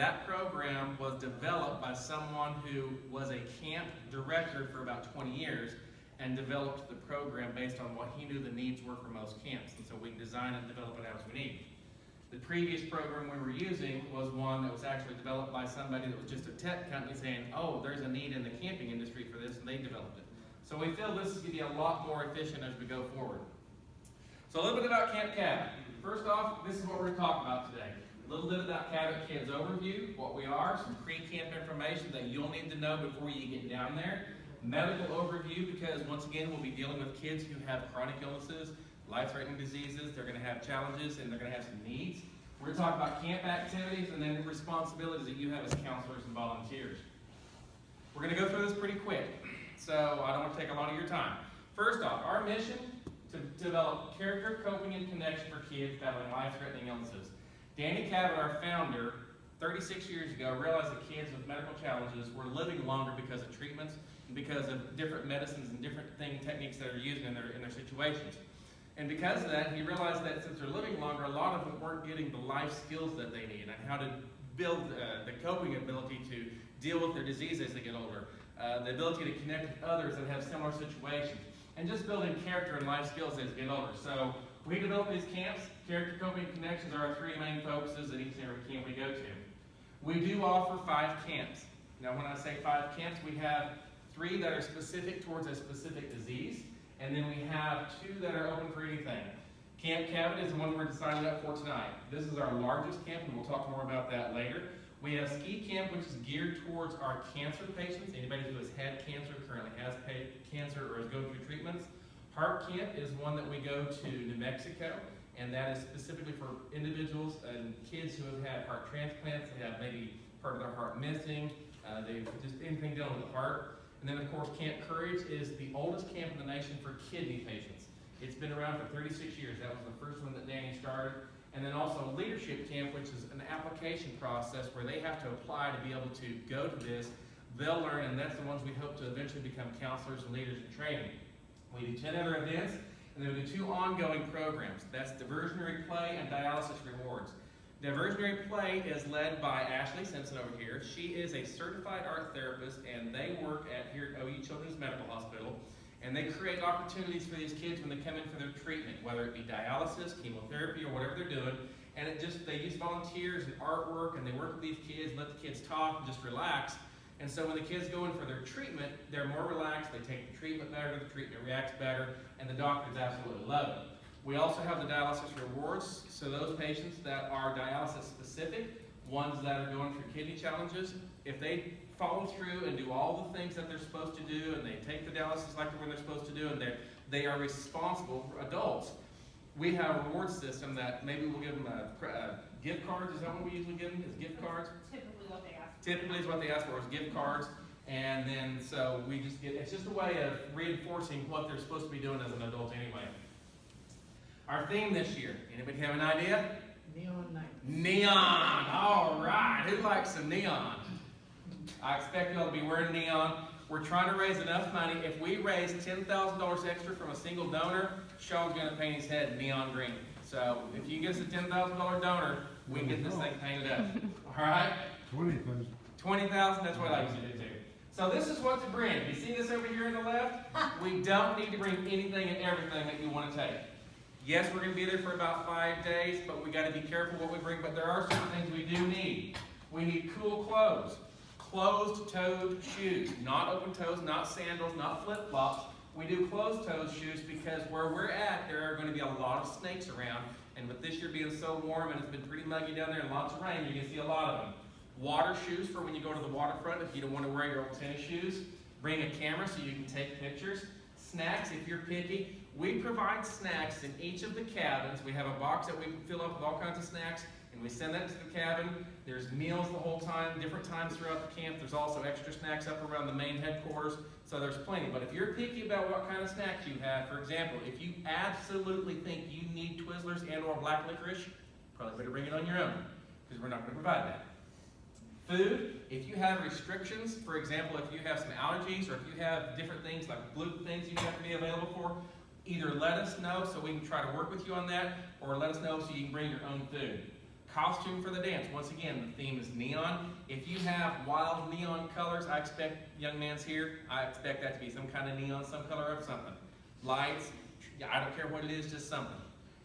that program was developed by someone who was a camp director for about 20 years and developed the program based on what he knew the needs were for most camps. And so we design and develop it as we need. The previous program we were using was one that was actually developed by somebody that was just a tech company saying, oh, there's a need in the camping industry for this, and they developed it. So we feel this is going to be a lot more efficient as we go forward. So a little bit about Camp Cavett. First off, this is what we're going to talk about today. A little bit about Cavett Kids overview, what we are, some pre-camp information that you'll need to know before you get down there. Medical overview, because once again, we'll be dealing with kids who have chronic illnesses, life-threatening diseases. They're going to have challenges and they're going to have some needs. We're going to talk about camp activities and then the responsibilities that you have as counselors and volunteers. We're going to go through this pretty quick, so I don't want to take a lot of your time. First off, our mission to develop character, coping, and connection for kids battling life-threatening illnesses. Danny Cavett, our founder, 36 years ago, realized that kids with medical challenges were living longer because of treatments and because of different medicines and different techniques that are used in their situations. And because of that, he realized that since they're living longer, a lot of them weren't getting the life skills that they need and how to build the coping ability to deal with their disease as they get older, the ability to connect with others that have similar situations, and just building character and life skills as they get older. So we develop these camps. Character, coping, and connections are our three main focuses at each and every camp we go to. We do offer 5 camps. Now when I say 5 camps, we have 3 that are specific towards a specific disease, and then we have 2 that are open for anything. Camp Cavett is the one we're deciding up for tonight. This is our largest camp, and we'll talk more about that later. We have Ski Camp, which is geared towards our cancer patients, anybody who has had cancer, currently has cancer, or is going through treatments. Heart Camp is one that we go to New Mexico, and that is specifically for individuals and kids who have had heart transplants. They have maybe part of their heart missing, they've just anything dealing with the heart. And then, of course, Camp Courage is the oldest camp in the nation for kidney patients. It's been around for 36 years. That was the first one that Danny started. And then also Leadership Camp, which is an application process where they have to apply to be able to go to this. They'll learn, and that's the ones we hope to eventually become counselors and leaders in training. We do 10 other events, and then we do 2 ongoing programs. That's Diversionary Play and Dialysis Rewards. Diversionary Play is led by Ashley Simpson over here. She is a certified art therapist, and they work here at OU Children's Medical Hospital. And they create opportunities for these kids when they come in for their treatment, whether it be dialysis, chemotherapy, or whatever they're doing. And they use volunteers and artwork, and they work with these kids, let the kids talk, and just relax. And so when the kids go in for their treatment, they're more relaxed, they take the treatment better, the treatment reacts better, and the doctors absolutely love it. We also have the dialysis rewards, so those patients that are dialysis specific, ones that are going through kidney challenges, if they follow through and do all the things that they're supposed to do, and they take the dialysis like when they're supposed to do, and they are responsible adults, we have a reward system that maybe we'll give them gift cards. Is that what we usually give them? Is gift cards? Typically what they ask for. Typically is what they ask for is gift cards. And then so we just it's just a way of reinforcing what they're supposed to be doing as an adult anyway. Our theme this year, anybody have an idea? Neon night. Neon, all right. Who likes some neon? I expect y'all to be wearing neon. We're trying to raise enough money. If we raise $10,000 extra from a single donor, Sean's going to paint his head neon green. So if you get us a $10,000 donor, we can get this thing painted up. All right? 20,000. 20,000, that's what I used to do too. So this is what to bring. You see this over here on the left? We don't need to bring anything and everything that you want to take. Yes, we're going to be there for about 5 days, but we got to be careful what we bring. But there are some things we do need. We need cool clothes, closed-toed shoes, not open toes, not sandals, not flip-flops. We do closed-toed shoes because where we're at, there are going to be a lot of snakes around. And with this year being so warm and it's been pretty muggy down there and lots of rain, you can see a lot of them. Water shoes for when you go to the waterfront if you don't want to wear your old tennis shoes. Bring a camera so you can take pictures. Snacks if you're picky. We provide snacks in each of the cabins. We have a box that we fill up with all kinds of snacks, and we send that to the cabin. There's meals the whole time, different times throughout the camp. There's also extra snacks up around the main headquarters, so there's plenty. But if you're picky about what kind of snacks you have, for example, if you absolutely think you need Twizzlers and or black licorice, probably better bring it on your own, because we're not going to provide that. Food, if you have restrictions, for example, if you have some allergies or if you have different things like gluten things you have to be available for, either let us know so we can try to work with you on that, or let us know so you can bring your own food. Costume for the dance. Once again, the theme is neon. If you have wild neon colors, I expect, young man's here, I expect that to be some kind of neon, some color of something. Lights, I don't care what it is, just something.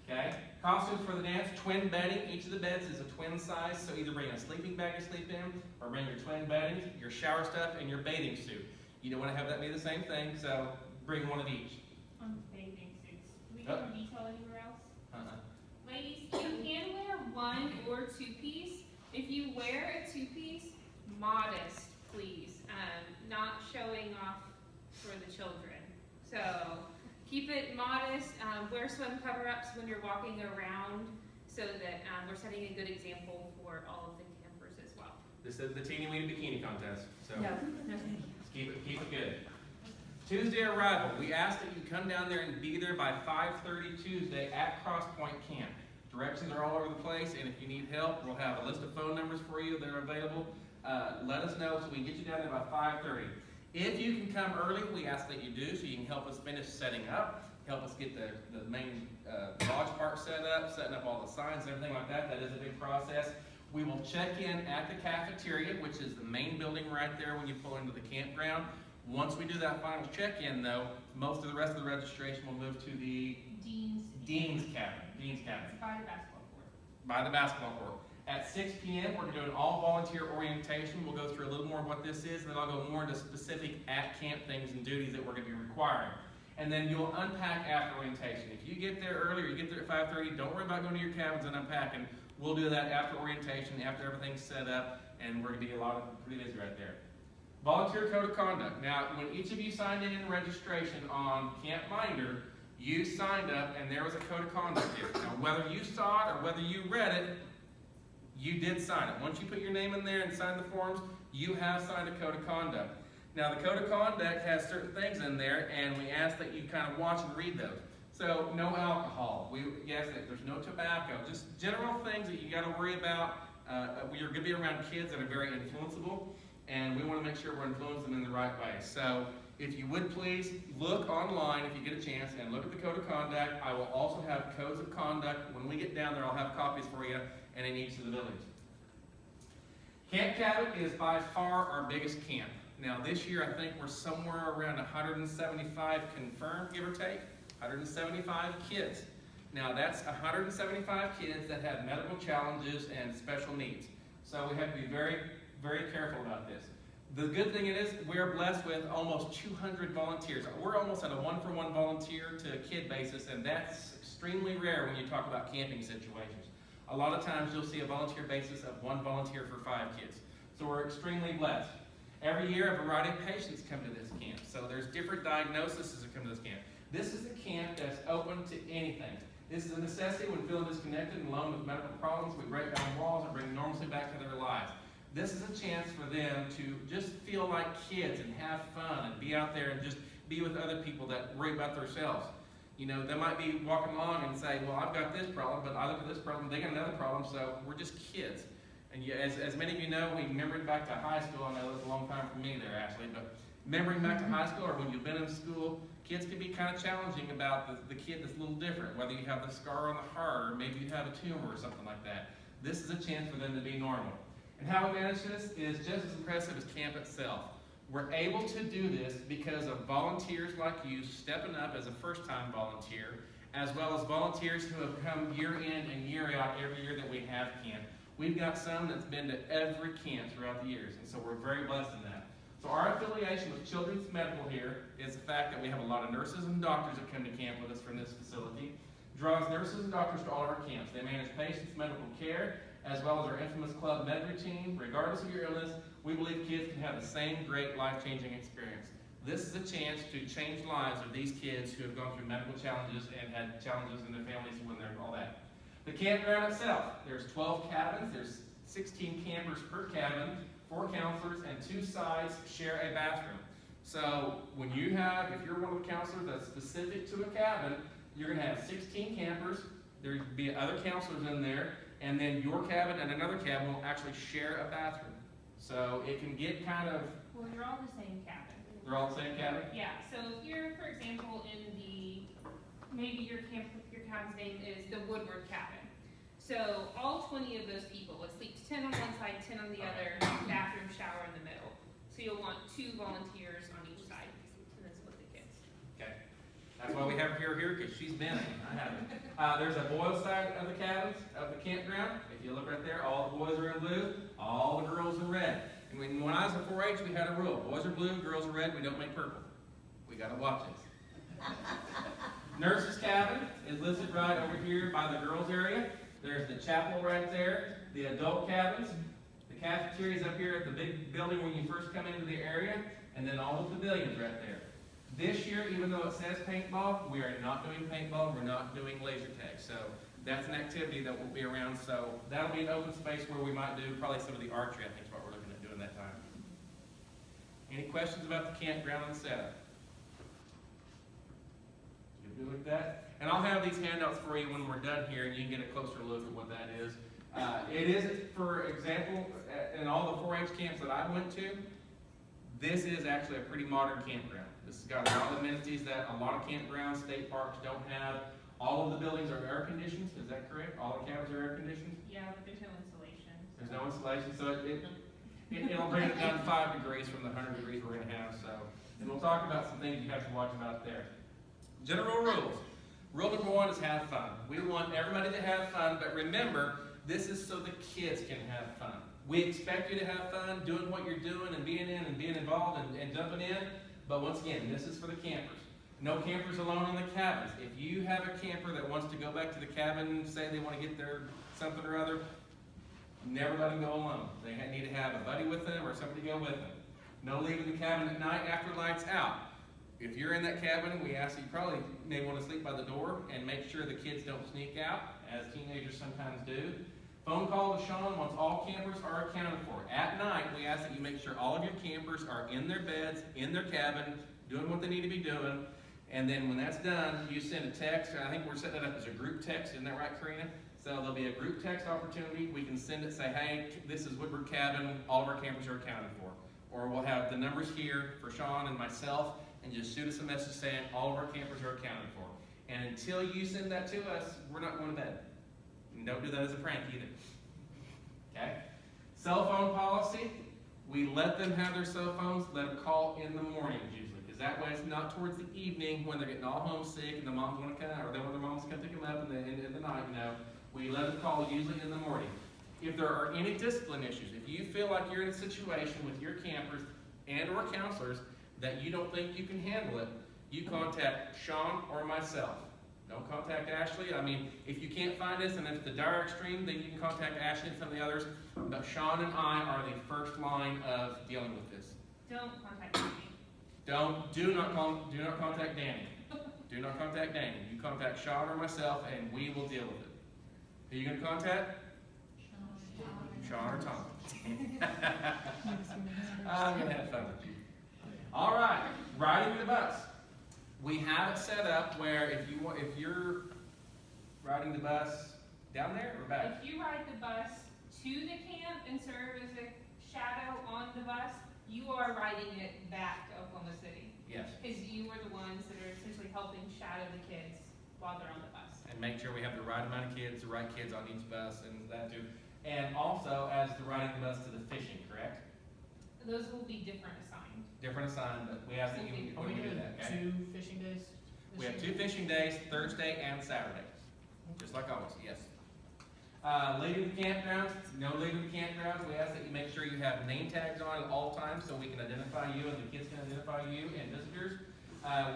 Okay? Costumes for the dance, twin bedding. Each of the beds is a twin size, so either bring a sleeping bag to sleep in, or bring your twin bedding, your shower stuff, and your bathing suit. You don't want to have that be the same thing, so bring one of each. On bathing suits, do we have detail anywhere else? Ladies, you can wear one or two-piece. If you wear a two-piece, modest, please. Not showing off for the children. So keep it modest. Wear swim cover-ups when you're walking around so that we're setting a good example for all of the campers as well. This is the teeny weeny bikini contest. So No. keep it good. Tuesday arrival. We ask that you come down there and be there by 5:30 Tuesday at Cross Point Camp. Directions are all over the place, and if you need help, we'll have a list of phone numbers for you that are available. Let us know so we can get you down there by 5:30. If you can come early, we ask that you do, so you can help us finish setting up, help us get the main lodge park set up, setting up all the signs and everything like that. That is a big process. We will check in at the cafeteria, which is the main building right there when you pull into the campground. Once we do that final check-in, though, most of the rest of the registration will move to the Dean's cabin. It's by the basketball court. By the basketball court. At 6 p.m., we're doing all volunteer orientation. We'll go through a little more of what this is, and then I'll go more into specific at-camp things and duties that we're going to be requiring. And then you'll unpack after orientation. If you get there early or you get there at 5:30, don't worry about going to your cabins and unpacking. We'll do that after orientation, after everything's set up, and we're going to be pretty busy right there. Volunteer code of conduct. Now, when each of you signed in registration on Camp Minder, you signed up and there was a code of conduct there. Now, whether you saw it or whether you read it, you did sign it. Once you put your name in there and sign the forms, you have signed a code of conduct. Now, the code of conduct has certain things in there, and we ask that you kind of watch and read those. So, no alcohol. Yes, there's no tobacco. Just general things that you got to worry about. You're going to be around kids that are very influenceable, and we want to make sure we're influencing them in the right way. So, if you would please look online if you get a chance and look at the code of conduct. I will also have codes of conduct. When we get down there, I'll have copies for you and in each of the buildings. Camp Cavett is by far our biggest camp. Now this year I think we're somewhere around 175 confirmed, give or take, 175 kids. Now that's 175 kids that have medical challenges and special needs. So we have to be very, very careful about this. The good thing is we are blessed with almost 200 volunteers. We're almost at a one-for-one volunteer to kid basis, and that's extremely rare when you talk about camping situations. A lot of times you'll see a volunteer basis of one volunteer for 5 kids. So we're extremely blessed. Every year a variety of patients come to this camp. So there's different diagnoses that come to this camp. This is a camp that's open to anything. This is a necessity when feeling disconnected and alone with medical problems. We break down walls and bring normalcy back to their lives. This is a chance for them to just feel like kids and have fun and be out there and just be with other people that worry about themselves. You know, they might be walking along and say, well, I've got this problem, but I look at this problem, they got another problem, so we're just kids. And as many of you know, we remembered back to high school. I know it was a long time for me there, Ashley, but remembering back to high school or when you've been in school, kids can be kind of challenging about the kid that's a little different, whether you have the scar on the heart or maybe you have a tumor or something like that. This is a chance for them to be normal. And how we manage this is just as impressive as camp itself. We're able to do this because of volunteers like you stepping up as a first-time volunteer, as well as volunteers who have come year in and year out every year that we have camp. We've got some that's been to every camp throughout the years, and so we're very blessed in that. So our affiliation with Children's Medical here is the fact that we have a lot of nurses and doctors that come to camp with us from this facility. Draws nurses and doctors to all of our camps. They manage patients' medical care, as well as our infamous Club Med routine. Regardless of your illness, we believe kids can have the same great life-changing experience. This is a chance to change lives of these kids who have gone through medical challenges and had challenges in their families when they're all that. The campground itself, there's 12 cabins, there's 16 campers per cabin, 4 counselors, and 2 sides share a bathroom. So when if you're one of the counselors that's specific to a cabin, you're going to have 16 campers, there'll be other counselors in there, and then your cabin and another cabin will actually share a bathroom. So it can get kind of... Well, you're all the same cabin. They're all the same cabin? Yeah, so if you're, for example, maybe your cabin's name is the Woodward cabin. So all 20 of those people, it sleeps 10 on one side, 10 on the other, bathroom, shower in the middle. So you'll want 2 volunteers on each side, and then split the kids. Okay. That's why we have her here, because she's been it. I haven't. There's a boys' side of the cabins, of the campground. If you look right there, all the boys are in blue, all the girls in red. And when I was at 4-H, we had a rule. Boys are blue, girls are red, we don't make purple. We gotta watch this. Nurse's cabin is listed right over here by the girls' area. There's the chapel right there, the adult cabins. The cafeteria is up here at the big building when you first come into the area, and then all the pavilions right there. This year, even though it says paintball, we are not doing paintball, we're not doing laser tag. So that's an activity that will be around. So that'll be an open space where we might do probably some of the archery, I think is what we're looking at doing that time. Any questions about the campground and the setup? You good with that? And I'll have these handouts for you when we're done here, and you can get a closer look at what that is. It is, for example, in all the 4-H camps that I went to, this is actually a pretty modern campground. This has got a lot of amenities that a lot of campgrounds, state parks don't have. All of the buildings are air conditioned, is that correct? All the cabins are air conditioned? Yeah, but there's no insulation. There's no insulation, so it'll bring it down 5 degrees from the 100 degrees we're gonna have, so. And we'll talk about some things you have to watch about there. General rules. Rule number 1 is have fun. We want everybody to have fun, but remember, this is so the kids can have fun. We expect you to have fun doing what you're doing and being in and being involved and jumping in, but once again, this is for the campers. No campers alone in the cabins. If you have a camper that wants to go back to the cabin, say they want to get their something or other, never let them go alone. They need to have a buddy with them or somebody to go with them. No leaving the cabin at night after lights out. If you're in that cabin, we ask that you probably may want to sleep by the door and make sure the kids don't sneak out, as teenagers sometimes do. Phone call to Sean once all campers are accounted for. At night, we ask that you make sure all of your campers are in their beds, in their cabin, doing what they need to be doing. And then when that's done, you send a text. I think we're setting it up as a group text. Isn't that right, Karina? So there'll be a group text opportunity. We can send it, say, hey, this is Woodward Cabin. All of our campers are accounted for. Or we'll have the numbers here for Sean and myself, and just shoot us a message saying all of our campers are accounted for. And until you send that to us, we're not going to bed. And don't do that as a prank either. Okay? Cell phone policy. We let them have their cell phones. Let them call in the morning usually, because that way it's not towards the evening when they're getting all homesick and the moms want to come, or they want their moms to come pick them up in the night. We let them call usually in the morning. If there are any discipline issues, if you feel like you're in a situation with your campers and or counselors that you don't think you can handle it, you contact Sean or myself. Don't contact Ashley. I mean, if you can't find us and it's the dire extreme, then you can contact Ashley and some of the others. But Sean and I are the first line of dealing with this. Don't contact me. Do not contact Danny. Do not contact Danny. You contact Sean or myself, and we will deal with it. Who are you going to contact? Sean or Tom. I'm going to have fun with you. All right, riding the bus. We have it set up where if you're riding the bus down there or back? If you ride the bus to the camp and serve as a shadow on the bus, you are riding it back to Oklahoma City. Yes. Because you are the ones that are essentially helping shadow the kids while they're on the bus. And make sure we have the right amount of kids, the right kids on each bus, and that too. And also as the riding the bus to the fishing, correct? Those will be different assigned. Different assigned, but we ask that you Are we do doing that. Okay? 2 fishing days? We have 2 fishing days, Thursday and Saturday. Just like always, yes. Leaving the campgrounds, no leaving the campgrounds. We ask that you make sure you have name tags on at all times so we can identify you and the kids can identify you and visitors.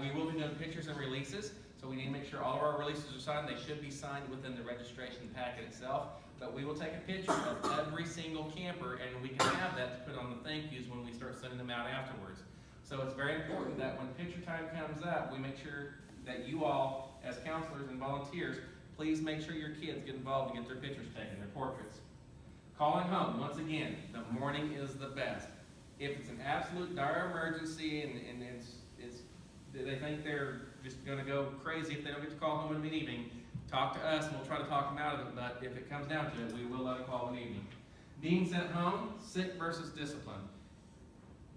We will be doing pictures and releases, so we need to make sure all of our releases are signed. They should be signed within the registration packet itself, but we will take a picture of every single camper and we can have that to put on the thank yous when we start sending them out afterwards. So it's very important that when picture time comes up, we make sure that you all, as counselors and volunteers, please make sure your kids get involved and get their pictures taken, their portraits. Calling home, once again, the morning is the best. If it's an absolute dire emergency and they think they're just going to go crazy if they don't get to call home in an evening, talk to us and we'll try to talk them out of it, but if it comes down to it, we will let them call in the evening. Being sent home, sick versus discipline.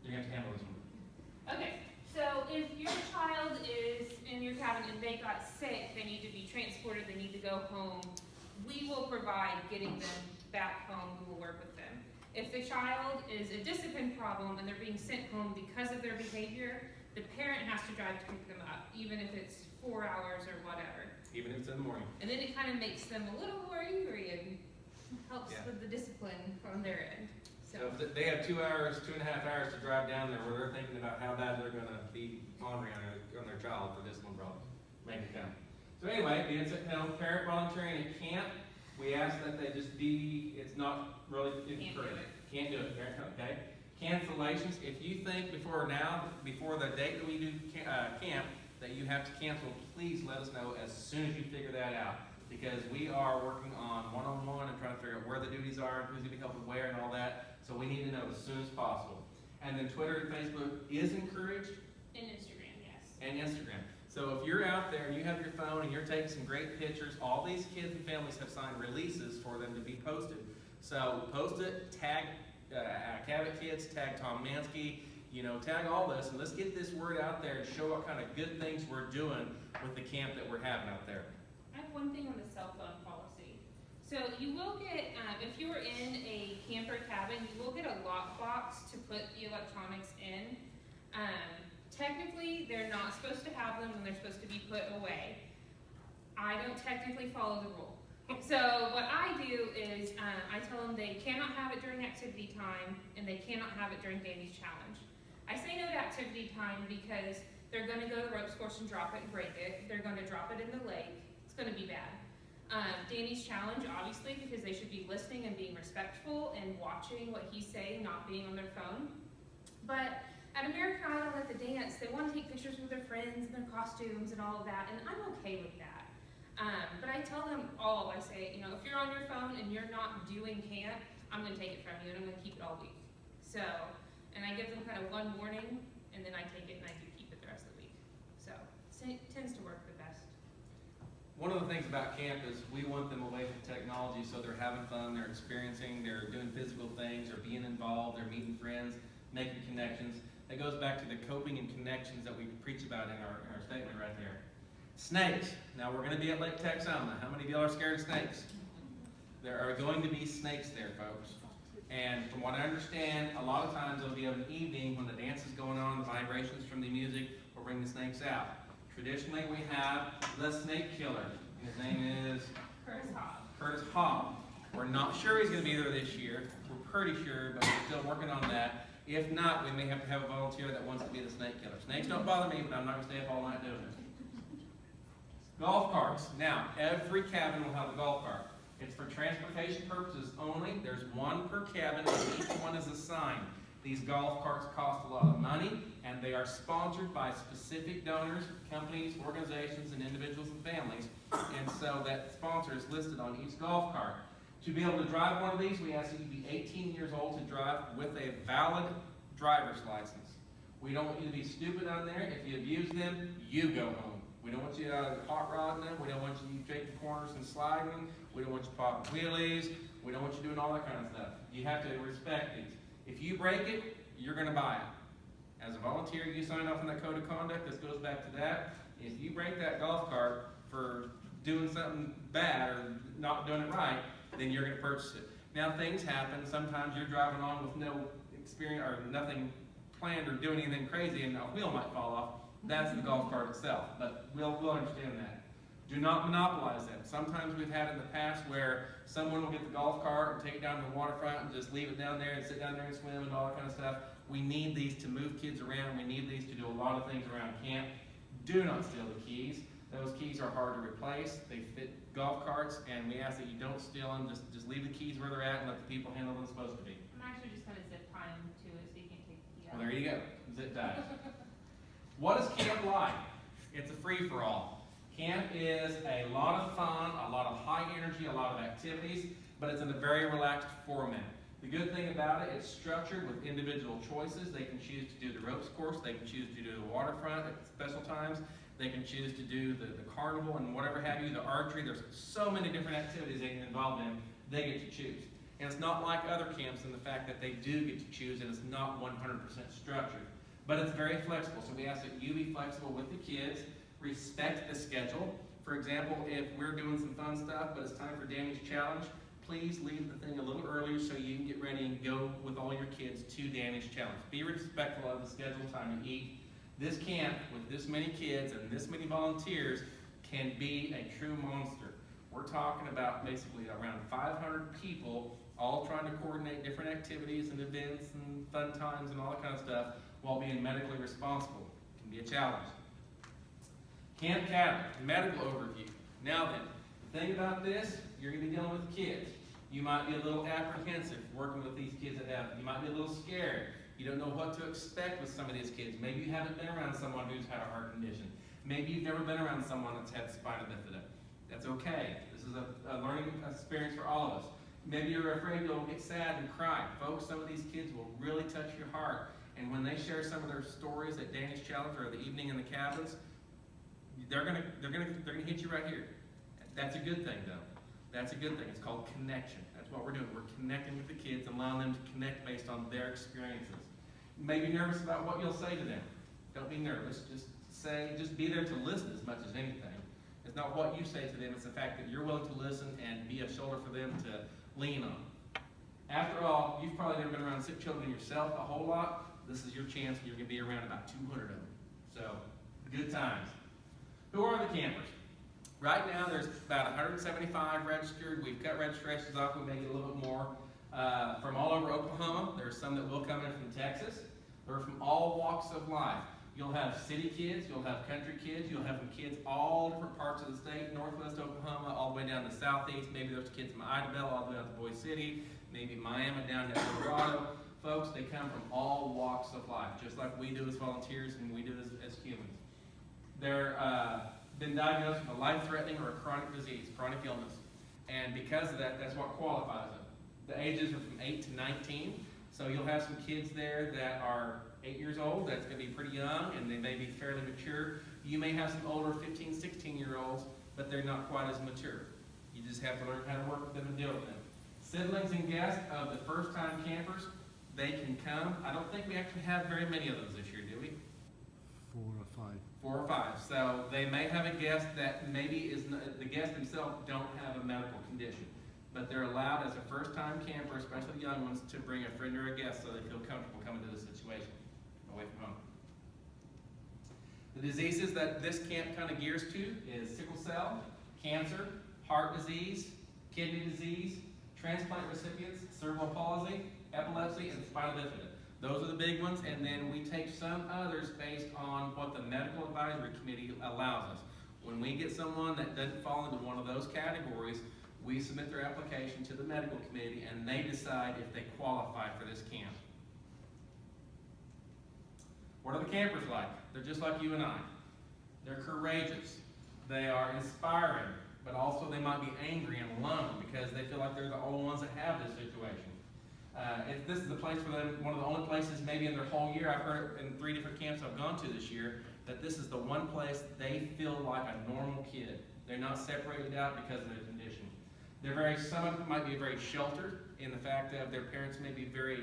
You're going to have to handle this one. Okay, so if your child is in your cabin and they got sick, they need to be transported, they need to go home, we will provide getting them back home. We will work with them. If the child is a discipline problem and they're being sent home because of their behavior, the parent has to drive to pick them up, even if it's 4 hours or whatever. Even if it's in the morning. And then it kind of makes them a little more angry and helps with the discipline on their end. So if they have 2 hours, 2.5 hours to drive down there where they're thinking about how bad they're going to be ornery on their child for discipline problems. Make it count. So anyway, parent volunteering at camp, we ask that they just be, it's not really encouraged. Can't do it. Okay. Cancellations, if you think before the date that we do camp, that you have to cancel, please let us know as soon as you figure that out. Because we are working on one-on-one and trying to figure out where the duties are and who's going to be helping where and all that. So we need to know as soon as possible. And then Twitter and Facebook is encouraged. And Instagram, yes. And Instagram. So if you're out there and you have your phone and you're taking some great pictures, all these kids and families have signed releases for them to be posted. So post it, tag Cavett Kids, tag Tom Mansky, tag all this, and let's get this word out there and show what kind of good things we're doing with the camp that we're having out there. I have one thing on the cell phone policy. So you will get, if you're in a camper cabin, you will get a lockbox to put the electronics in. Technically, they're not supposed to have them and they're supposed to be put away. I don't technically follow the rule. So what I do is I tell them they cannot have it during activity time and they cannot have it during Danny's challenge. I say no to activity time because they're going to go to the ropes course and drop it and break it. They're going to drop it in the lake. It's going to be bad. Danny's challenge, obviously, because they should be listening and being respectful and watching what he's saying, not being on their phone. But at American Idol at the dance, they want to take pictures with their friends and their costumes and all of that, and I'm okay with that. But I tell them all, I say, if you're on your phone and you're not doing camp, I'm going to take it from you and I'm going to keep it all week. So, and I give them kind of one warning, and then I take it and I do keep it the rest of the week. So, it tends to work the best. One of the things about camp is we want them away from technology so they're having fun, they're experiencing, they're doing physical things, they're being involved, they're meeting friends, making connections. That goes back to the coping and connections that we preach about in our statement right there. Snakes. Now we're going to be at Lake Texoma. How many of y'all are scared of snakes? There are going to be snakes there, folks. And from what I understand, a lot of times it'll be an evening when the dance is going on, the vibrations from the music will bring the snakes out. Traditionally, we have the snake killer. His name is Curtis Hobb. We're not sure he's going to be there this year. We're pretty sure, but we're still working on that. If not, we may have to have a volunteer that wants to be the snake killer. Snakes don't bother me, but I'm not going to stay up all night doing it. Golf carts. Now, every cabin will have a golf cart. It's for transportation purposes only. There's one per cabin, and each one is assigned. These golf carts cost a lot of money, and they are sponsored by specific donors, companies, organizations, and individuals and families. And so that sponsor is listed on each golf cart. To be able to drive one of these, we ask that you be 18 years old to drive with a valid driver's license. We don't want you to be stupid on there. If you abuse them, you go home. We don't want you hot rodding them. We don't want you taking corners and sliding. We don't want you popping wheelies. We don't want you doing all that kind of stuff. You have to respect these. If you break it, you're going to buy it. As a volunteer, you sign off on that code of conduct. This goes back to that. If you break that golf cart for doing something bad or not doing it right, then you're going to purchase it. Now, things happen. Sometimes you're driving along with no experience or nothing planned or doing anything crazy, and a wheel might fall off. That's the golf cart itself, but we'll understand that. Do not monopolize them. Sometimes we've had in the past where someone will get the golf cart and take it down to the waterfront and just leave it down there and sit down there and swim and all that kind of stuff. We need these to move kids around. We need these to do a lot of things around camp. Do not steal the keys. Those keys are hard to replace. They fit golf carts, and we ask that you don't steal them. Just leave the keys where they're at and let the people handle them supposed to be. I'm actually just going to zip tie them to it so you can't take the key out. Well, there you go. Zip ties. What is camp like? It's a free-for-all. Camp is a lot of fun, a lot of high energy, a lot of activities, but it's in a very relaxed format. The good thing about it, it's structured with individual choices. They can choose to do the ropes course. They can choose to do the waterfront at special times. They can choose to do the carnival and whatever have you, the archery. There's so many different activities they can get involved in. They get to choose. And it's not like other camps in the fact that they do get to choose and it's not 100% structured. But it's very flexible, so we ask that you be flexible with the kids, respect the schedule. For example, if we're doing some fun stuff, but it's time for Danny's challenge, please leave the thing a little earlier so you can get ready and go with all your kids to Danny's challenge. Be respectful of the scheduled time to eat. This camp with this many kids and this many volunteers can be a true monster. We're talking about basically around 500 people all trying to coordinate different activities and events and fun times and all that kind of stuff while being medically responsible. It can be a challenge. Camp Cavett, medical overview. Now then, the thing about this, you're going to be dealing with kids. You might be a little apprehensive working with these kids that have, you might be a little scared. You don't know what to expect with some of these kids. Maybe you haven't been around someone who's had a heart condition. Maybe you've never been around someone that's had spina bifida. That's okay. This is a learning experience for all of us. Maybe you're afraid you'll get sad and cry. Folks, some of these kids will really touch your heart. And when they share some of their stories at Danny's Challenge or the evening in the cabins, they're gonna hit you right here. That's a good thing, though. That's a good thing. It's called connection. That's what we're doing. We're connecting with the kids, allowing them to connect based on their experiences. You may be nervous about what you'll say to them. Don't be nervous. Just be there to listen as much as anything. It's not what you say to them, it's the fact that you're willing to listen and be a shoulder for them to lean on. After all, you've probably never been around sick children yourself a whole lot. This is your chance, and you're going to be around about 200 of them. So, good times. Who are the campers? Right now, there's about 175 registered. We've cut registrations off. We may get a little bit more from all over Oklahoma. There's some that will come in from Texas. They're from all walks of life. You'll have city kids, you'll have country kids, you'll have kids all different parts of the state, northwest Oklahoma, all the way down to southeast. Maybe there's kids from Idabel all the way out to Boise City, maybe Miami down to Colorado. Folks, they come from all walks of life, just like we do as volunteers and we do as humans. They're been diagnosed with a life-threatening or a chronic disease, chronic illness. And because of that, that's what qualifies them. The ages are from 8 to 19. So you'll have some kids there that are 8 years old. That's going to be pretty young, and they may be fairly mature. You may have some older 15, 16-year-olds, but they're not quite as mature. You just have to learn how to work with them and deal with them. Siblings and guests of the first-time campers, they can come. I don't think we actually have very many of those this year, do we? 4 or 5. 4 or 5. So they may have a guest that maybe is not, the guest themselves don't have a medical condition, but they're allowed as a first-time camper, especially young ones, to bring a friend or a guest so they feel comfortable coming to the situation away from home. The diseases that this camp kind of gears to is sickle cell, cancer, heart disease, kidney disease, transplant recipients, cerebral palsy, epilepsy, and spinal bifida. Those are the big ones, and then we take some others based on what the medical advisory committee allows us. When we get someone that doesn't fall into one of those categories, we submit their application to the medical committee, and they decide if they qualify for this camp. What are the campers like? They're just like you and I. They're courageous. They are inspiring, but also they might be angry and alone because they feel like they're the only ones that have this situation. If this is the place for them, one of the only places maybe in their whole year, I've heard in 3 different camps I've gone to this year, that this is the one place they feel like a normal kid. They're not separated out because of their condition. Some of them might be very sheltered in the fact that their parents may be very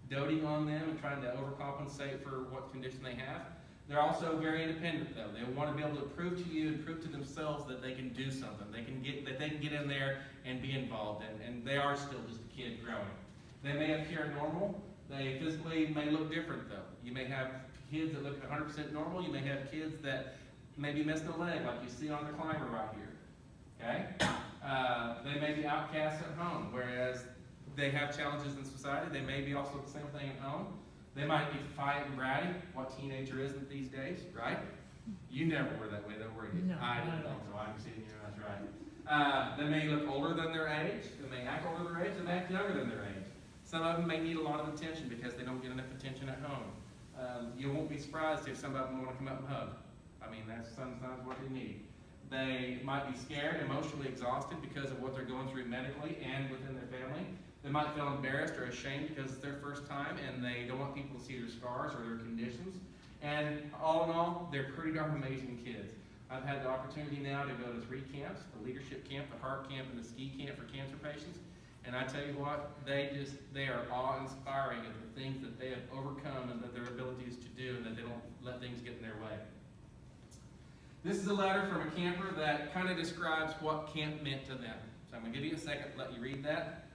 doting on them and trying to overcompensate for what condition they have. They're also very independent, though. They want to be able to prove to you and prove to themselves that they can do something. They can get in there and be involved, and they are still just a kid growing. They may appear normal. They physically may look different, though. You may have kids that look 100% normal. You may have kids that may be missing a leg, like you see on the climber right here. Okay? They may be outcasts at home, whereas they have challenges in society. They may be also the same thing at home. They might be fight and bratty. What teenager isn't these days, right? You never were that way, though, were you? No, I didn't think so. I can see it in your eyes, right? They may look older than their age. They may act older than their age. They may act younger than their age. Some of them may need a lot of attention because they don't get enough attention at home. You won't be surprised if some of them want to come up and hug. I mean, that's sometimes what they need. They might be scared, emotionally exhausted because of what they're going through medically and within their family. They might feel embarrassed or ashamed because it's their first time and they don't want people to see their scars or their conditions. And all in all, they're pretty darn amazing kids. I've had the opportunity now to go to 3 camps, the leadership camp, the heart camp, and the ski camp for cancer patients. And I tell you what, they are awe-inspiring of the things that they have overcome and that their abilities to do, and that they don't let things get in their way. This is a letter from a camper that kind of describes what camp meant to them. So I'm going to give you a second to let you read that.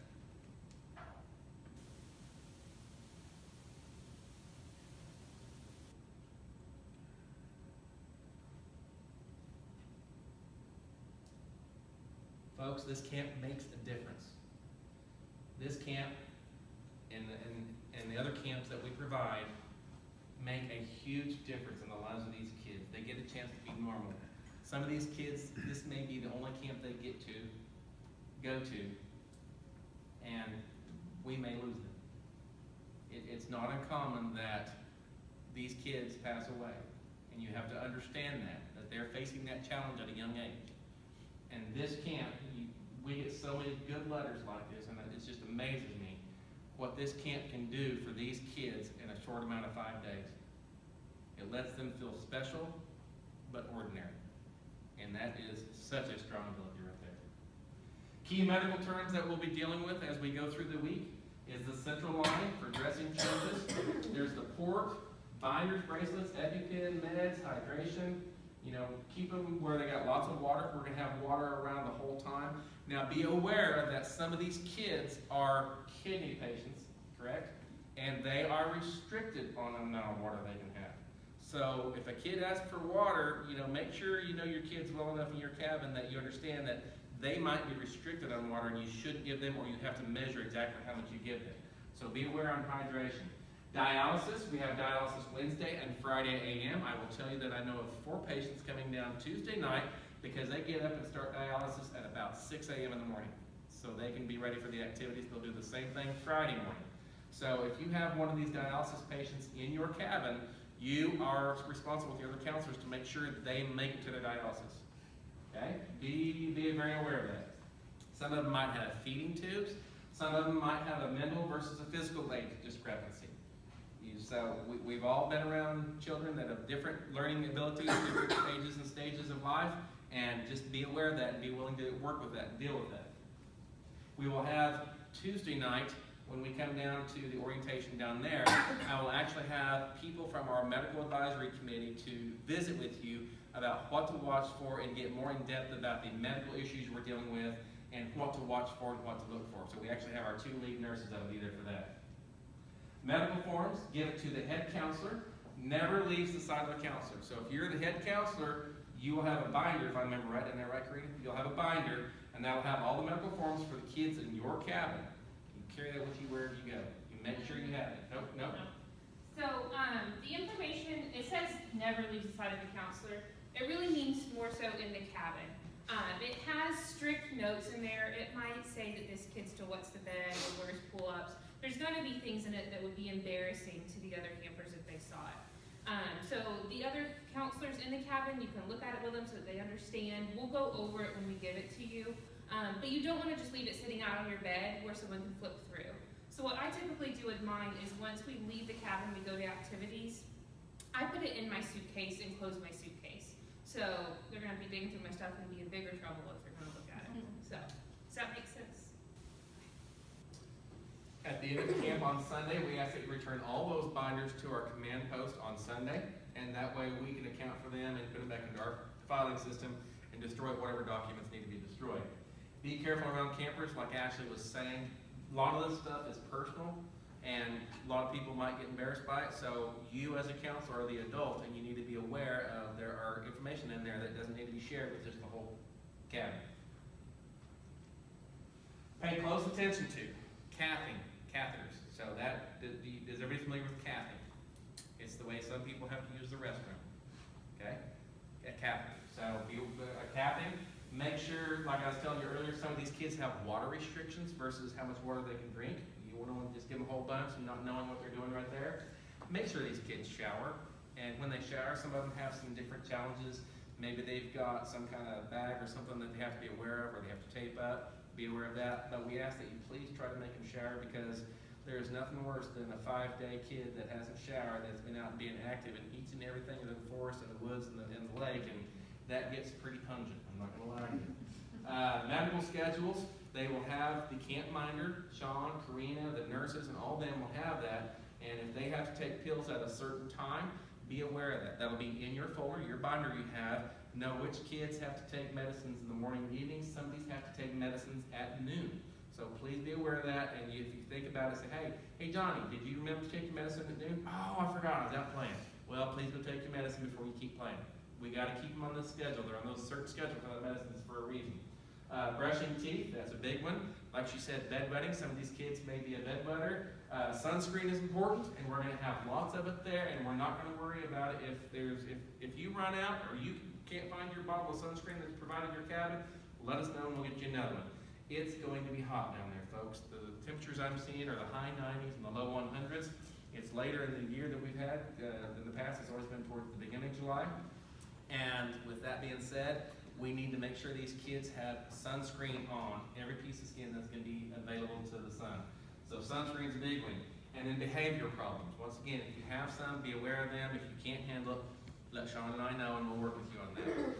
Folks, this camp makes a difference. This camp and the other camps that we provide make a huge difference in the lives of these kids. They get a chance to be normal. Some of these kids, this may be the only camp they get to go to, and we may lose them. It's not uncommon that these kids pass away, and you have to understand that they're facing that challenge at a young age. And this camp, we get so many good letters like this, and it just amazes me what this camp can do for these kids in a short amount of 5 days. It lets them feel special, but ordinary. And that is such a strong ability right there. Key medical terms that we'll be dealing with as we go through the week is the central line for dressing changes. There's the port, binders, bracelets, EpiPen, meds, hydration. You know, keep them where they got lots of water. We're going to have water around the whole time. Now be aware that some of these kids are kidney patients, correct? And they are restricted on the amount of water they can have. So if a kid asks for water, you know, make sure you know your kids well enough in your cabin that you understand that they might be restricted on water and you shouldn't give them, or you have to measure exactly how much you give them. So be aware on hydration. Dialysis, we have dialysis Wednesday and Friday a.m. I will tell you that I know of 4 patients coming down Tuesday night because they get up and start dialysis at about 6 a.m. in the morning. So they can be ready for the activities. They'll do the same thing Friday morning. So if you have one of these dialysis patients in your cabin, you are responsible with the other counselors to make sure they make it to their dialysis. Okay? Be very aware of that. Some of them might have feeding tubes. Some of them might have a mental versus a physical age discrepancy. So we've all been around children that have different learning abilities, different ages and stages of life, and just be aware of that and be willing to work with that and deal with that. We will have Tuesday night, when we come down to the orientation down there, I will actually have people from our medical advisory committee to visit with you about what to watch for and get more in depth about the medical issues we're dealing with and what to watch for and what to look for. So we actually have our 2 lead nurses that will be there for that. Medical forms, give it to the head counselor, never leaves the side of the counselor. So if you're the head counselor, you will have a binder, if I remember right, isn't that right, Karina? You'll have a binder, and that'll have all the medical forms for the kids in your cabin. You carry that with you wherever you go. You make sure you have it. Nope, nope. So the information, it says never leaves the side of the counselor. It really means more so in the cabin. It has strict notes in there. It might say that this kid still wets the bed or wears pull-ups. There's going to be things in it that would be embarrassing to the other campers if they saw it. So the other counselors in the cabin, you can look at it with them so that they understand. We'll go over it when we give it to you. But you don't want to just leave it sitting out on your bed where someone can flip through. So what I typically do with mine is once we leave the cabin, we go to activities, I put it in my suitcase and close my suitcase. So they're going to be digging through my stuff and be in bigger trouble if they're going to look at it. So does that make sense? At the end of the camp on Sunday, we ask that you return all those binders to our command post on Sunday, and that way we can account for them and put them back into our filing system and destroy whatever documents need to be destroyed. Be careful around campers, like Ashley was saying. A lot of this stuff is personal, and a lot of people might get embarrassed by it, so you as a counselor are the adult, and you need to be aware of there are information in there that doesn't need to be shared with just the whole cabin. Pay close attention to catheters. So is everybody familiar with cathing? It's the way some people have to use the restroom. Okay? A catheter. So cathing, make sure, like I was telling you earlier, some of these kids have water restrictions versus how much water they can drink. You don't want to just give them a whole bunch and not knowing what they're doing right there. Make sure these kids shower. And when they shower, some of them have some different challenges. Maybe they've got some kind of bag or something that they have to be aware of or they have to tape up. Be aware of that. But we ask that you please try to make them shower because there's nothing worse than a 5-day kid that hasn't showered, that's been out being active and eats and everything in the forest and the woods and the lake, and that gets pretty pungent, I'm not going to lie to you. Medical schedules, they will have the camp minder, Sean, Karina, the nurses, and all of them will have that, and if they have to take pills at a certain time, be aware of that. That'll be in your folder, your binder you have. know which kids have to take medicines in the morning and evening. Some of these have to take medicines at noon. So please be aware of that, and if you think about it, say, hey Johnny, did you remember to take your medicine at noon? Oh, I forgot, I was out playing. Well, please go take your medicine before you keep playing. We gotta keep them on the schedule. They're on those certain schedules for the medicines for a reason. Brushing teeth, that's a big one. Like she said, bedwetting, some of these kids may be a bedwetter. Sunscreen is important, and we're gonna have lots of it there, and we're not gonna worry about it if you run out or you can't find your bottle of sunscreen that's provided in your cabin, let us know and we'll get you another one. It's going to be hot down there, folks. The temperatures I'm seeing are the high 90s and the low 100s. It's later in the year that we've had. In the past, it's always been towards the beginning of July. And with that being said, we need to make sure these kids have sunscreen on every piece of skin that's going to be available to the sun. So sunscreen's a big one. And then behavior problems. Once again, if you have some, be aware of them. If you can't handle it, let Sean and I know, and we'll work with you on that.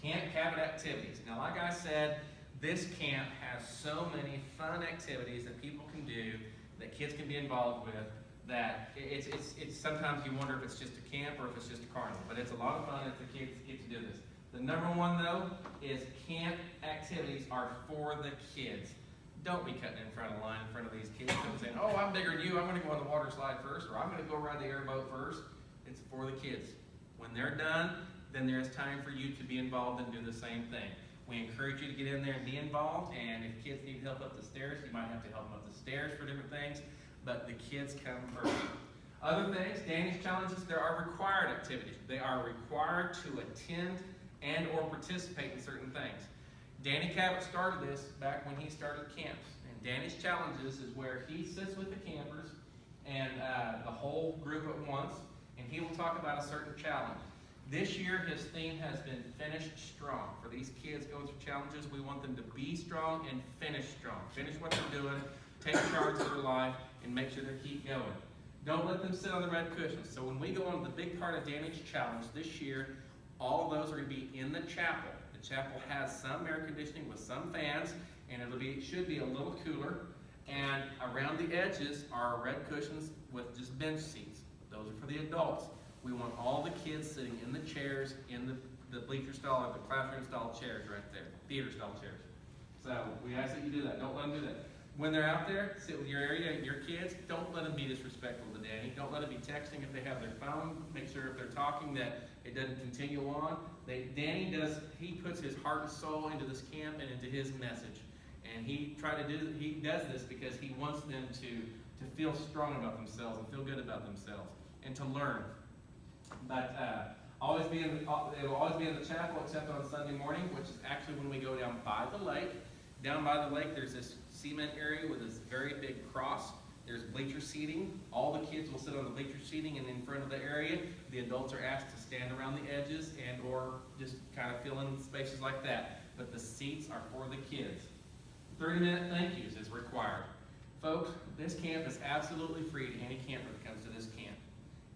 Camp Cavett activities. Now, like I said, this camp has so many fun activities that people can do, that kids can be involved with, that it's sometimes you wonder if it's just a camp or if it's just a carnival, but it's a lot of fun if the kids get to do this. The number one, though, is camp activities are for the kids. Don't be cutting in front of the line in front of these kids and saying, oh, I'm bigger than you, I'm going to go on the water slide first, or I'm going to go ride the airboat first. It's for the kids. When they're done, then there's time for you to be involved and do the same thing. We encourage you to get in there and be involved, and if kids need help up the stairs, you might have to help them up the stairs for different things, but the kids come first. Other things, Danny's challenges, there are required activities. They are required to attend and or participate in certain things. Danny Cavett started this back when he started camps, and Danny's challenges is where he sits with the campers and the whole group at once, and he will talk about a certain challenge. This year, his theme has been Finish Strong. For these kids going through challenges, we want them to be strong and finish strong. Finish what they're doing, take charge of their life, and make sure they keep going. Don't let them sit on the red cushions. So when we go on to the big part of Danny's challenge this year, all of those are going to be in the chapel. The chapel has some air conditioning with some fans, and it should be a little cooler. And around the edges are red cushions with just bench seats. Those are for the adults. We want all the kids sitting in the chairs, in the bleacher style or the classroom style chairs right there, theater style chairs. So we ask that you do that. Don't let them do that. When they're out there, sit with your area, your kids, don't let them be disrespectful to Danny. Don't let them be texting if they have their phone. Make sure if they're talking that it doesn't continue on. Danny he puts his heart and soul into this camp and into his message. And he does this because he wants them to feel strong about themselves and feel good about themselves and to learn. But it'll always be in the chapel except on Sunday morning, which is actually when we go down by the lake. Down by the lake, there's this cement area with this very big cross. There's bleacher seating. All the kids will sit on the bleacher seating, and in front of the area, the adults are asked to stand around the edges and or just kind of fill in spaces like that. But the seats are for the kids. 30-minute thank yous is required. Folks, this camp is absolutely free to any camper that comes to this camp.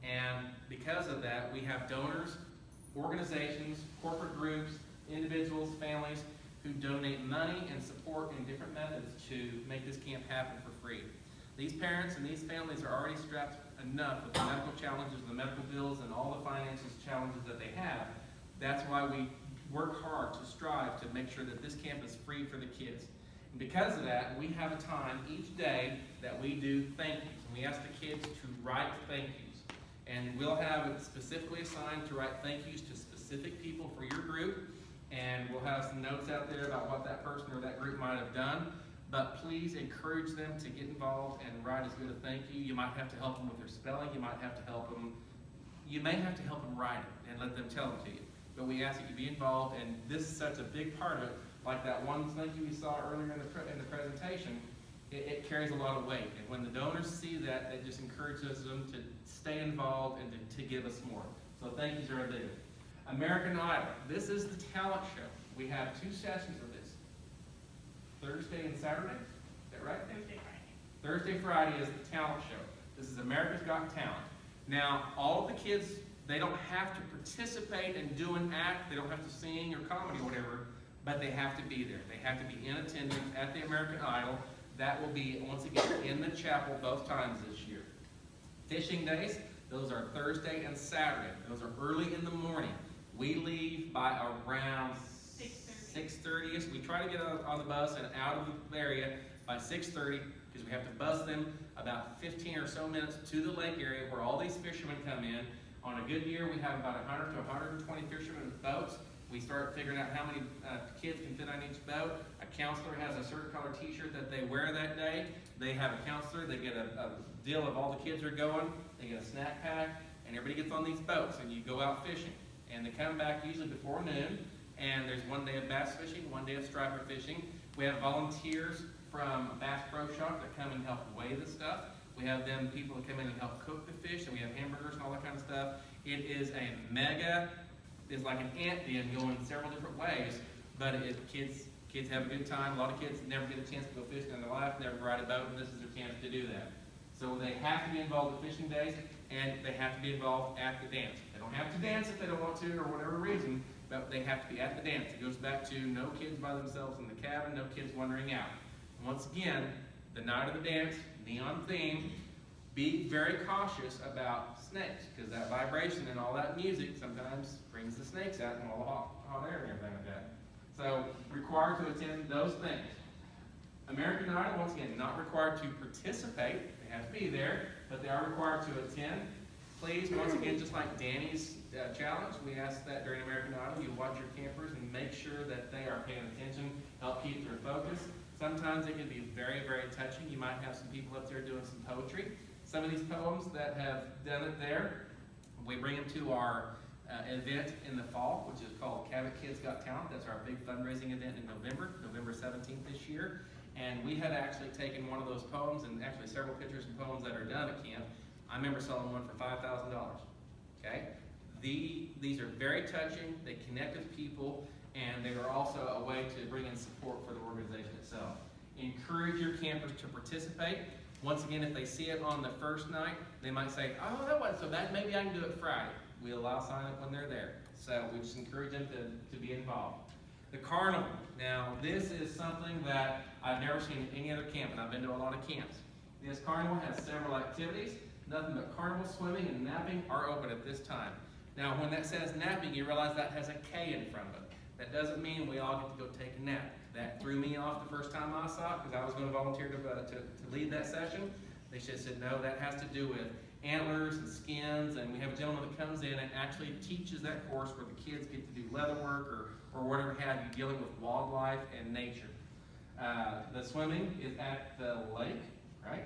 And because of that, we have donors, organizations, corporate groups, individuals, families who donate money and support in different methods to make this camp happen for free. These parents and these families are already strapped enough with the medical challenges, the medical bills, and all the financial challenges that they have. That's why we work hard to strive to make sure that this camp is free for the kids. And because of that, we have a time each day that we do thank yous. And we ask the kids to write thank yous. And we'll have it specifically assigned to write thank yous to specific people for your group. And we'll have some notes out there about what that person or that group might have done. But please encourage them to get involved and write as good a thank you. You might have to help them with their spelling. You may have to help them write it and let them tell it to you. But we ask that you be involved, and this is such a big part of it. Like that one thank you we saw earlier in the presentation, it carries a lot of weight. And when the donors see that, it just encourages them to stay involved and to give us more. So thank yous are a big one. American Idol. This is the talent show. We have 2 sessions of this. Thursday and Saturday? Is that right? Thursday, Friday is the talent show. This is America's Got Talent. Now, all of the kids, they don't have to participate and do an act. They don't have to sing or comedy or whatever, but they have to be there. They have to be in attendance at the American Idol. That will be, once again, in the chapel both times this year. Fishing days, those are Thursday and Saturday. Those are early in the morning. We leave by around 6:30. We try to get on the bus and out of the area by 6:30 because we have to bus them about 15 or so minutes to the lake area where all these fishermen come in. On a good year, we have about 100 to 120 fishermen with boats. We start figuring out how many kids can fit on each boat. A counselor has a certain color t-shirt that they wear that day. They have a counselor, they get a deal of all the kids are going, they get a snack pack, and everybody gets on these boats and you go out fishing. And they come back usually before noon, and there's one day of bass fishing, one day of striper fishing. We have volunteers from Bass Pro Shop that come and help weigh the stuff. We have them people that come in and help cook the fish, and we have hamburgers and all that kind of stuff. It is a mega, it's like an ant den going several different ways, but kids have a good time. A lot of kids never get a chance to go fishing in their life, never ride a boat, and this is their chance to do that. So they have to be involved at fishing days, and they have to be involved at the dance. They don't have to dance if they don't want to or whatever reason, but they have to be at the dance. It goes back to no kids by themselves in the cabin, no kids wandering out. And once again, the night of the dance, neon theme, be very cautious about snakes, because that vibration and all that music sometimes brings the snakes out and all the hot air and everything like that. So, required to attend those things. American Idol, once again, not required to participate. They have to be there, but they are required to attend. Please, once again, just like Danny's challenge, we ask that during American Idol, you watch your campers and make sure that they are paying attention, help keep their focus. Sometimes it can be very, very touching. You might have some people up there doing some poetry. Some of these poems that have done it there, we bring them to our event in the fall, which is called Cavett Kids Got Talent. That's our big fundraising event in November 17th this year. And we had actually taken one of those poems and actually several pictures and poems that are done at camp. I remember selling one for $5,000, okay? These are very touching, they connect with people, and they are also a way to bring in support for the organization itself. Encourage your campers to participate. Once again, if they see it on the first night, they might say, oh, that wasn't so bad, maybe I can do it Friday. We allow sign up when they're there. So we just encourage them to be involved. The carnival. Now, this is something that I've never seen at any other camp, and I've been to a lot of camps. This carnival has several activities. Nothing but carnival, swimming, and napping are open at this time. Now, when that says napping, you realize that has a K in front of it. That doesn't mean we all get to go take a nap. That threw me off the first time I saw it, because I was going to volunteer to lead that session. They just said, no, that has to do with antlers and skins, and we have a gentleman that comes in and actually teaches that course where the kids get to do leather work or whatever have you, dealing with wildlife and nature. The swimming is at the lake, right?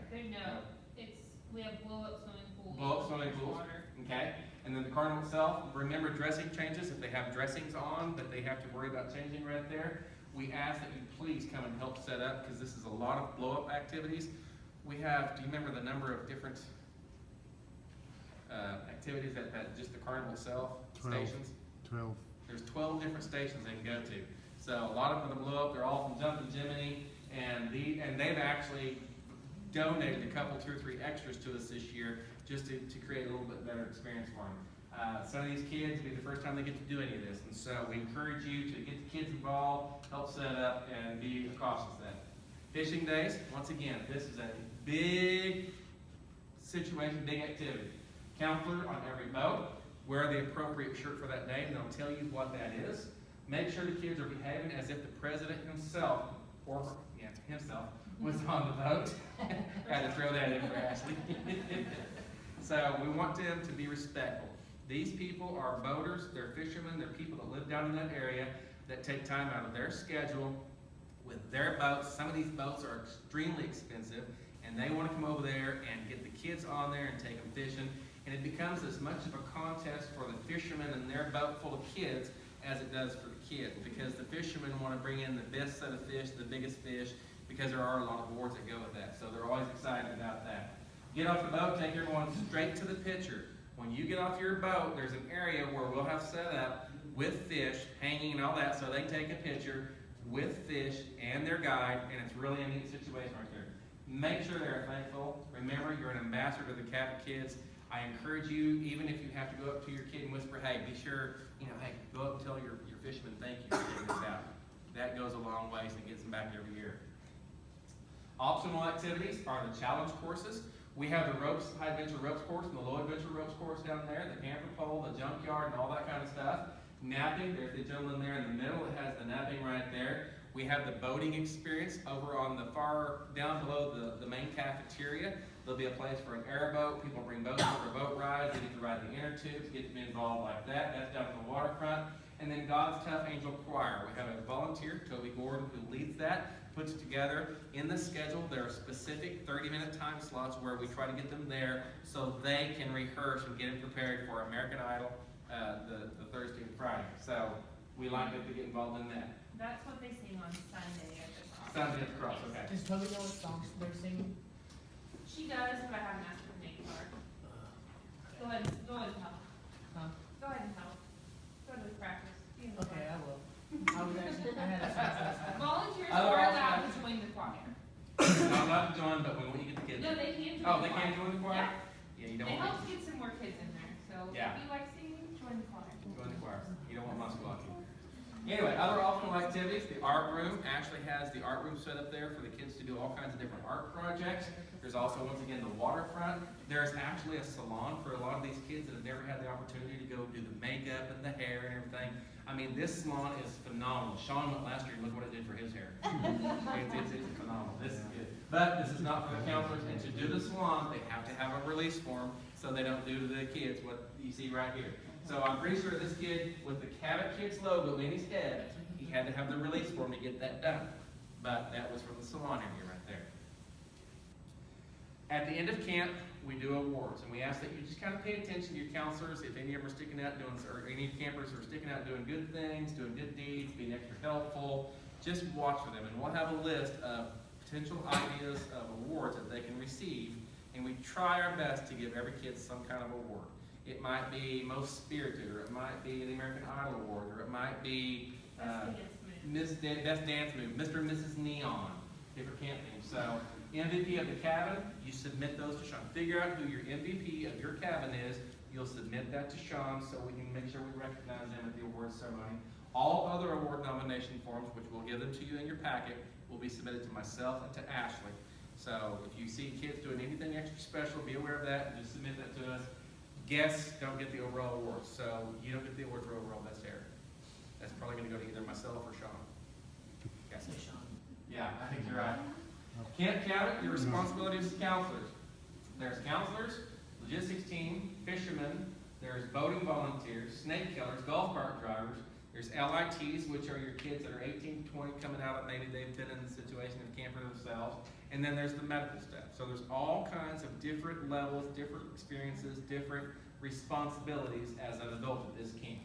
We have blow-up swimming pools. Blow-up swimming pools, okay. And then the carnival itself, remember dressing changes. If they have dressings on that they have to worry about changing right there, we ask that you please come and help set up, because this is a lot of blow-up activities. We have, do you remember the number of different activities at just the carnival itself? 12. Stations? 12. There's 12 different stations they can go to. So a lot of them blow up, they're all from Jumpin' Jiminy, and they've actually donated a couple, 2 or 3 extras to us this year just to create a little bit better experience for them. Some of these kids, it'll be the first time they get to do any of this, and so we encourage you to get the kids involved, help set up, and be cautious of that. Fishing days, once again, this is a big situation, big activity. Counselor on every boat, wear the appropriate shirt for that day, and they'll tell you what that is. Make sure the kids are behaving as if the president himself, himself, was on the boat. Had to throw that in for Ashley. So we want them to be respectful. These people are boaters, they're fishermen, they're people that live down in that area that take time out of their schedule with their boats. Some of these boats are extremely expensive, and they want to come over there and get the kids on there and take them fishing. And it becomes as much of a contest for the fishermen and their boat full of kids as it does for the kids, because the fishermen want to bring in the best set of fish, the biggest fish, because there are a lot of boards that go with that. So they're always excited about that. Get off the boat, take everyone straight to the picture. When you get off your boat, there's an area where we'll have set up with fish, hanging and all that, so they take a picture with fish and their guide, and it's really a neat situation right there. Make sure they're thankful. Remember, you're an ambassador to the Cavett kids. I encourage you, even if you have to go up to your kid and whisper, hey, be sure, hey, go up and tell your fisherman thank you for getting this out. That goes a long ways and gets them back every year. Optional activities are the challenge courses. We have the ropes, high adventure ropes course and the low adventure ropes course down there, the camper pole, the junkyard, and all that kind of stuff. Napping, there's the gentleman there in the middle that has the napping right there. We have the boating experience over on the far down below the main cafeteria. There'll be a place for an airboat. People bring boats for boat rides. They get to ride the inner tubes, get to be involved like that. That's down at the waterfront. And then God's Tough Angel Choir. We have a volunteer, Toby Gordon, who leads that, puts it together. In the schedule, there are specific 30-minute time slots where we try to get them there so they can rehearse and get it prepared for American Idol the Thursday and Friday. So we like them to get involved in that. That's what they sing on Sunday at the cross. Sunday at the cross, okay. Does Toby know what songs they're singing? She does, but I haven't asked her name card. Go ahead and help. Huh? Go ahead and help. Go to the practice. Be in the Okay, choir. I will. I was actually, I had a sense Volunteers Other are options? allowed to join the choir. Not allowed to join, but when you get the kids. No, they can join Oh, the they choir. can join the choir? Yeah. Yeah, you don't It want helps get some more kids in there, so Yeah. if you like singing, join the choir. to join the choir. You don't want muscle walking. Anyway, other optional activities, the art room actually has the art room set up there for the kids to do all kinds of different art projects. There's also, once again, the waterfront. There's actually a salon for a lot of these kids that have never had the opportunity to go do the makeup and the hair and everything. I mean, this salon is phenomenal. Sean went last year and look what it did for his hair. It's phenomenal. This is good. But this is not for the counselors, and to do the salon, they have to have a release form so they don't do to the kids what you see right here. So I'm pretty sure this kid with the Cavett Kids logo in his head, he had to have the release form to get that done. But that was from the salon area right there. At the end of camp, we do awards, and we ask that you just kind of pay attention to your counselors. If any of them are sticking out doing, or any campers are sticking out doing good things, doing good deeds, being extra helpful, just watch for them. And we'll have a list of potential ideas of awards that they can receive, and we try our best to give every kid some kind of award. It might be most spirited, or it might be the American Idol Award, or it might be Best Dance Move, Mr. and Mrs. Neon, different camp names. So MVP of the cabin, you submit those to Sean. Figure out who your MVP of your cabin is. You'll submit that to Sean so we can make sure we recognize them at the award ceremony. All other award nomination forms, which we'll give them to you in your packet, will be submitted to myself and to Ashley. So if you see kids doing anything extra special, be aware of that and just submit that to us. Guests don't get the overall award, so you don't get the award for overall best hair. That's probably going to go to either myself or Sean. Yes. Say Sean. Yeah, I think you're right. Can't count it, your responsibilities as counselors. There's counselors, logistics team, fishermen, there's boating volunteers, snake killers, golf cart drivers, there's LITs, which are your kids that are 18 to 20 coming out of maybe they've been in the situation of camping themselves, and then there's the medical staff. So there's all kinds of different levels, different experiences, different responsibilities as an adult at this camp.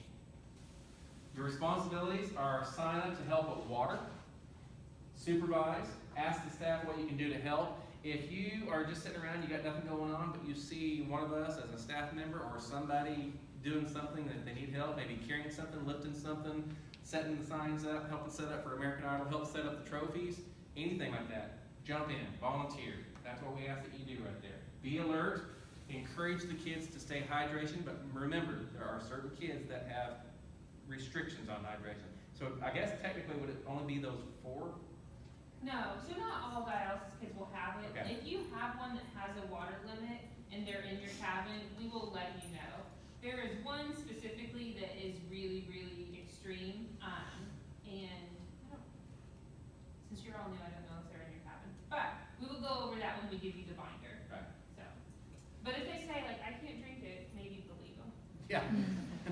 Your responsibilities are sign up to help at water, supervise, ask the staff what you can do to help. If you are just sitting around, you got nothing going on, but you see one of us as a staff member or somebody doing something that they need help, maybe carrying something, lifting something, setting the signs up, helping set up for American Idol, help set up the trophies, anything like that, jump in, volunteer. That's what we ask that you do right there. Be alert, encourage the kids to stay hydration, but remember, there are certain kids that have restrictions on hydration. So I guess technically would it only be those 4? No, so not all dialysis kids will have it. Okay. If you have one that has a water limit and they're in your cabin, we will let you know. There is one specifically that is really, really extreme, and I don't, since you're all new, I don't know if they're in your cabin. But we will go over that when we give you the binder. Right. So, but if they say like, I can't drink it, maybe believe them. Yeah,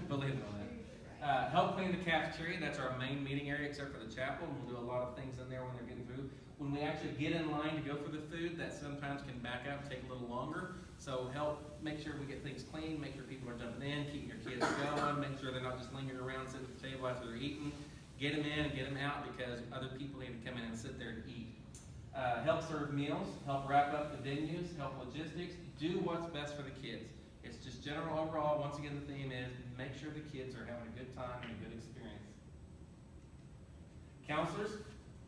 believe it on that. Help clean the cafeteria, that's our main meeting area except for the chapel, and we'll do a lot of things in there when they're getting through. When we actually get in line to go for the food, that sometimes can back up and take a little longer. So help make sure we get things clean, make sure people are jumping in, keeping your kids going, make sure they're not just lingering around sitting at the table after they're eating. Get them in and get them out because other people need to come in and sit there and eat. Help serve meals, help wrap up the venues, help logistics, do what's best for the kids. It's just general overall, once again the theme is make sure the kids are having a good time and a good experience. Counselors,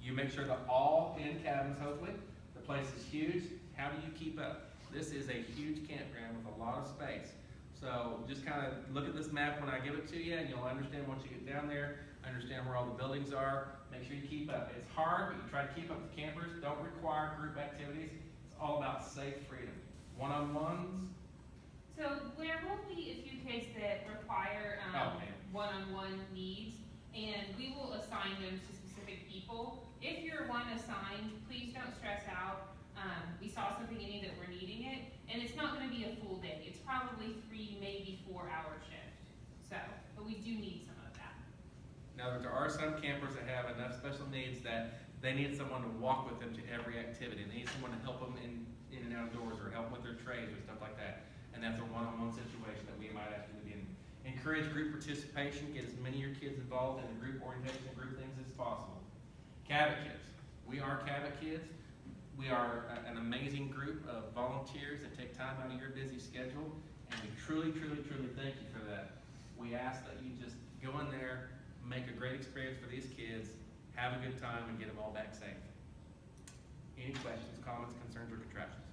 you make sure that all in cabins hopefully. The place is huge. How do you keep up? This is a huge campground with a lot of space. So just kind of look at this map when I give it to you and you'll understand once you get down there, understand where all the buildings are. Make sure you keep up. It's hard, but you try to keep up with campers. Don't require group activities. It's all about safe freedom. One-on-ones. So there will be a few cases that require one-on-one needs, and we will assign them to specific people. If you're one assigned, please don't stress out. We saw something in you that we're needing it, and it's not gonna be a full day. It's probably 3, maybe 4 hour shift. So, but we do need some of that. Now, there are some campers that have enough special needs that they need someone to walk with them to every activity. They need someone to help them in and outdoors, or help with their trades or stuff like that. And that's a one-on-one situation that we might ask you to be in. Encourage group participation, get as many of your kids involved in the group orientation and group things as possible. Cavett Kids. We are Cavett Kids. We are an amazing group of volunteers that take time out of your busy schedule, and we truly, truly, truly thank you for that. We ask that you just go in there, make a great experience for these kids, have a good time, and get them all back safe. Any questions, comments, concerns, or contractions?